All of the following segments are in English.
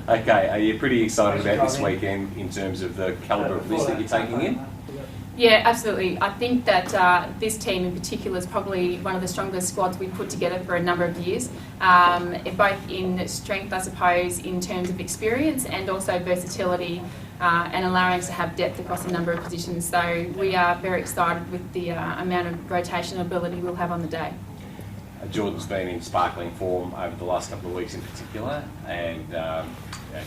Okay, are you pretty excited about this weekend in terms of the calibre of list that you're taking in? Yeah, absolutely. I think that this team in particular is probably one of the strongest squads we've put together for a number of years, both in strength, I suppose, in terms of experience and also versatility and allowing us to have depth across a number of positions. So we are very excited with the amount of rotation ability we'll have on the day. Jordan's been in sparkling form over the last couple of weeks in particular, and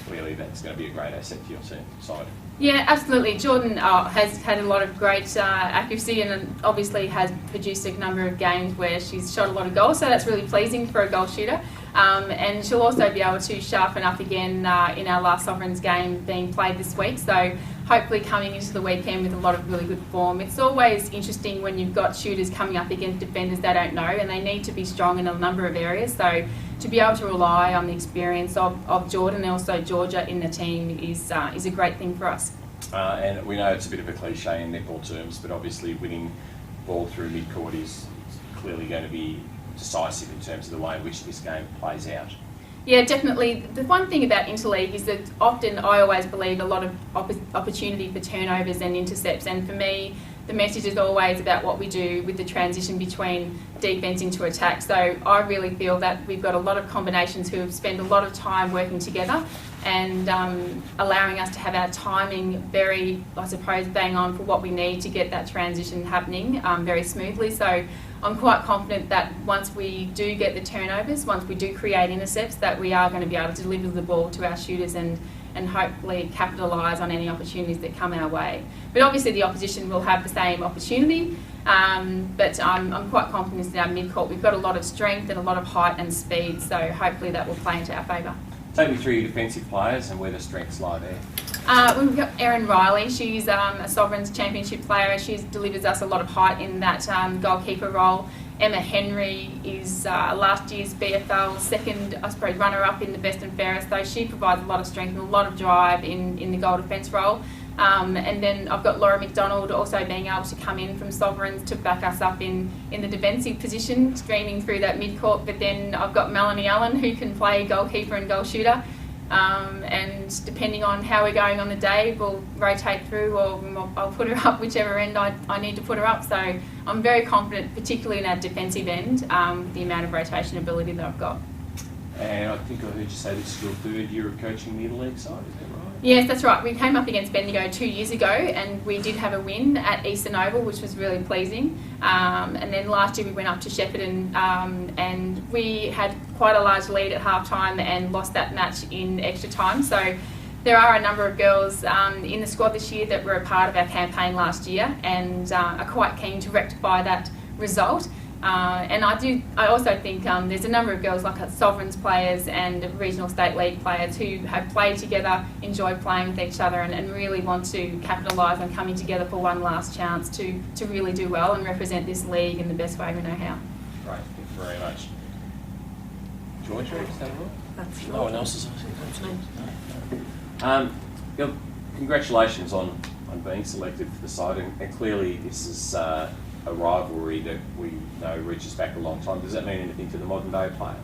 clearly that's going to be a great asset to your side. Yeah, absolutely. Jordan has had a lot of great accuracy and obviously has produced a number of games where she's shot a lot of goals, so that's really pleasing for a goal shooter. And she'll also be able to sharpen up again in our last Sovereigns game being played this week, so hopefully coming into the weekend with a lot of really good form. It's always interesting when you've got shooters coming up against defenders they don't know, and they need to be strong in a number of areas, so to be able to rely on the experience of Jordan and also Georgia in the team is a great thing for us. And we know it's a bit of a cliche in netball terms, but obviously winning ball through mid-court is clearly going to be decisive in terms of the way in which this game plays out. Yeah, definitely. The one thing about Interleague is that often I always believe a lot of opportunity for turnovers and intercepts, and for me the message is always about what we do with the transition between defence into attack. So I really feel that we've got a lot of combinations who have spent a lot of time working together and allowing us to have our timing very, I suppose, bang on for what we need to get that transition happening very smoothly. So I'm quite confident that once we do get the turnovers, once we do create intercepts, that we are going to be able to deliver the ball to our shooters and hopefully capitalise on any opportunities that come our way. But obviously the opposition will have the same opportunity, but I'm quite confident in our mid-court. We've got a lot of strength and a lot of height and speed, so hopefully that will play into our favour. Take me through your defensive players and where the strengths lie there. We've got Erin Riley. She's a Sovereigns Championship player. She delivers us a lot of height in that goalkeeper role. Emma Henry is last year's BFL second, I suppose, runner-up in the best and fairest, though she provides a lot of strength and a lot of drive in the goal defence role. And then I've got Laura McDonald also being able to come in from Sovereigns to back us up in the defensive position, streaming through that mid-court. But then I've got Melanie Allen, who can play goalkeeper and goal shooter. And depending on how we're going on the day, we'll rotate through, or I'll put her up whichever end I need to put her up. So I'm very confident, particularly in our defensive end, with the amount of rotation ability that I've got. And I think I heard you say this is your third year of coaching the Interleague side, is that right? Yes, that's right. We came up against Bendigo 2 years ago and we did have a win at Eastern Oval, which was really pleasing. And then last year we went up to Shepparton and we had quite a large lead at half-time and lost that match in extra time. So there are a number of girls in the squad this year that were a part of our campaign last year and are quite keen to rectify that result. And I also think there's a number of girls like Sovereigns players and regional state league players who have played together, enjoy playing with each other and really want to capitalise on coming together for one last chance to really do well and represent this league in the best way we know how. Great, thank you very much. Georgia, is that right? That's no one else is on. Congratulations on being selected for the side, and clearly this is a rivalry that we know reaches back a long time. Does that mean anything to the modern day player?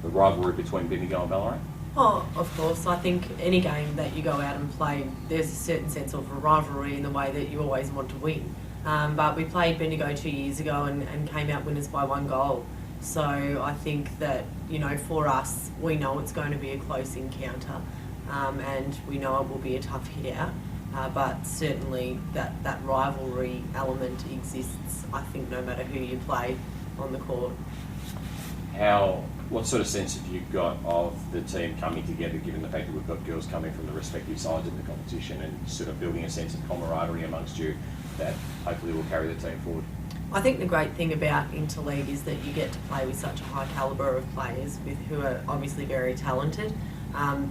The rivalry between Bendigo and Ballarat? Oh, of course. I think any game that you go out and play, there's a certain sense of a rivalry in the way that you always want to win. But we played Bendigo 2 years ago and came out winners by 1 goal. So I think that, you know, for us, we know it's going to be a close encounter and we know it will be a tough hit out. But certainly that rivalry element exists, I think, no matter who you play on the court. What sort of sense have you got of the team coming together, given the fact that we've got girls coming from the respective sides of the competition and sort of building a sense of camaraderie amongst you that hopefully will carry the team forward? I think the great thing about Interleague is that you get to play with such a high calibre of players who are obviously very talented.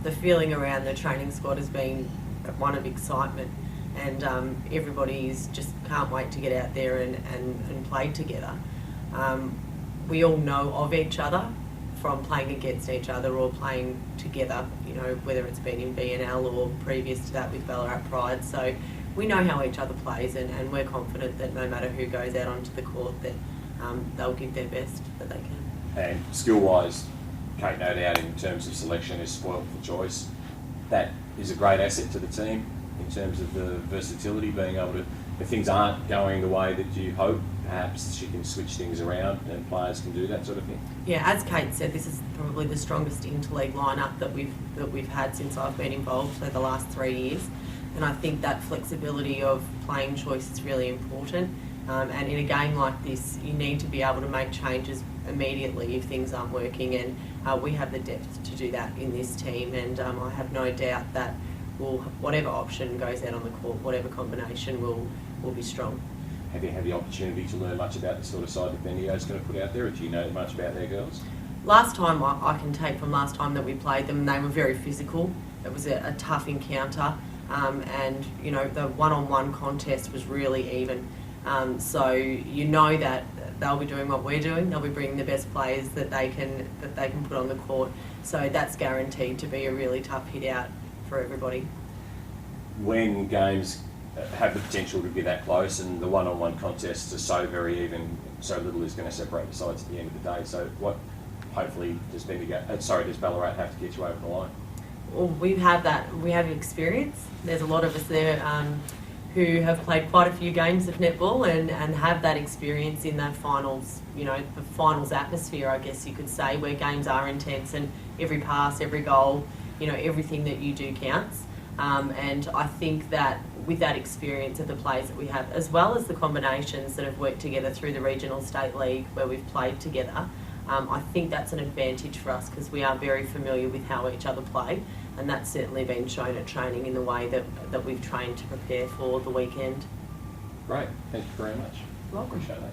The feeling around the training squad has been one of excitement, and everybody just can't wait to get out there and play together. We all know of each other from playing against each other or playing together, you know, whether it's been in BNL or previous to that with Ballarat Pride. So we know how each other plays, and we're confident that no matter who goes out onto the court that they'll give their best that they can. And skill-wise, Kate, no doubt in terms of selection is spoiled for choice. that is a great asset to the team in terms of the versatility, being able to, if things aren't going the way that you hope, perhaps she can switch things around and players can do that sort of thing. Yeah, as Kate said, this is probably the strongest interleague lineup that we've had since I've been involved, so the last 3 years. And I think that flexibility of playing choice is really important. And in a game like this, you need to be able to make changes immediately if things aren't working. And we have the depth to do that in this team. And I have no doubt that whatever option goes out on the court, whatever combination will be strong. Have you had the opportunity to learn much about the sort of side that Bendigo is going to put out there, or do you know much about their girls? Last time, I can take from last time that we played them, they were very physical. It was a tough encounter, and you know the one-on-one contest was really even. So you know that they'll be doing what we're doing. They'll be bringing the best players that they can put on the court. So that's guaranteed to be a really tough hit out for everybody. When games have the potential to be that close and the one-on-one contests are so very even, so little is going to separate the sides at the end of the day. So what, hopefully, does Ballarat have to get you over the line? Well, we have experience. There's a lot of us there who have played quite a few games of netball and have that experience in that finals, you know, the finals atmosphere, I guess you could say, where games are intense and every pass, every goal, you know, everything that you do counts. And I think that with that experience of the players that we have, as well as the combinations that have worked together through the regional state league where we've played together, I think that's an advantage for us because we are very familiar with how each other play, and that's certainly been shown at training in the way that we've trained to prepare for the weekend. Great, thank you very much. Welcome. Appreciate that.